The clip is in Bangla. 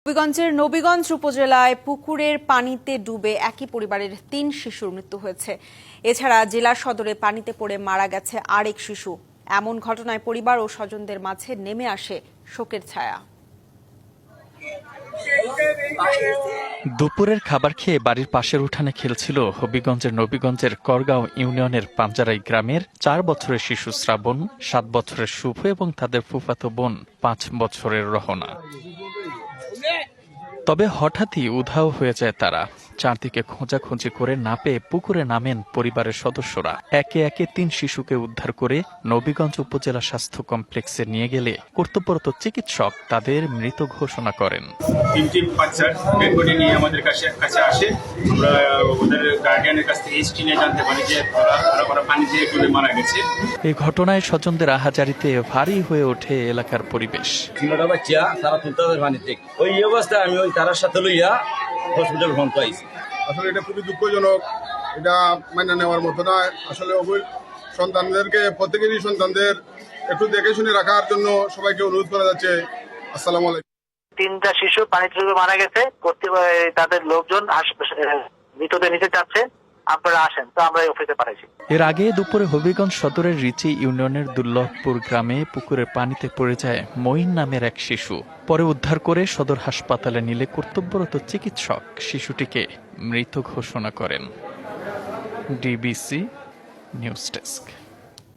হবিগঞ্জের নবীগঞ্জ উপজেলায় পুকুরের পানিতে ডুবে একই পরিবারের ৩ শিশুর মৃত্যু হয়েছে। এছাড়া জেলা সদরে পানিতে পড়ে মারা গেছে আরেক শিশু। এমন ঘটনায় পরিবার ও স্বজনদের মাঝে নেমে আসে শোকের ছায়া। দুপুরের খাবার খেয়ে বাড়ির পাশের উঠানে খেলছিল হবিগঞ্জের নবীগঞ্জের করগাঁও ইউনিয়নের পাঞ্জারাই গ্রামের ৪ বছরের শিশু শ্রাবণ, ৭ বছরের শুভ এবং তাদের ফুফাতো বোন ৫ বছরের রহনা। তবে হঠাৎই উধাও হয়ে যায় তারা। চারদিকে খোঁজাখুঁজি করে না পেয়ে পুকুরে নামেন পরিবারের সদস্যরা। একে একে ৩ শিশুকে উদ্ধার করে নবীগঞ্জ উপজেলা স্বাস্থ্য কমপ্লেক্সে নিয়ে গেলে কর্তব্যরত চিকিৎসক তাদের মৃত ঘোষণা করেন। 3টি বাচ্চা ডেড বডি নিয়ে আমাদের কাছে আসে। আমরা ওদের গার্ডিয়ানের কাছ থেকে হিস্ট্রি নিয়ে জানতে পারি যে ওরা পানি দিয়ে ডুবে মারা গেছে। এই ঘটনায় স্বজনদের আহাজারিতে ভারী হয়ে ওঠে এলাকার পরিবেশ। 3টা বাচ্চা তারা তুলতে হবে পানিতে। ওই অবস্থায় আমি ওই তারার সাথে লইয়া হসপিটাল ফোন পাইছি। আসলে এটা খুবই দুঃখজনক, এটা মেনে নেওয়ার মতো না। আসলে সন্তানদেরকে প্রত্যেকেরই সন্তানদের একটু দেখে শুনে রাখার জন্য সবাইকে অনুরোধ করা যাচ্ছে। আসসালামু আলাইকুম। 3টা শিশু পানিতে ডুবে মারা গেছে। তাদের লোকজন মৃতদেহ নিতে চাচ্ছে, আপনারা আসেন, তো আমরা অফিসে পাঠাইছি। এর আগে দুপুরে হবিগঞ্জ সদরের রিচি ইউনিয়নের দুর্লভপুর গ্রামে পুকুরের পানিতে পড়ে যায় মঈন নামের এক শিশু। পরে উদ্ধার করে সদর হাসপাতালে নিলে কর্তব্যরত চিকিৎসক শিশুটিকে মৃত ঘোষণা করেন। DBC news desk.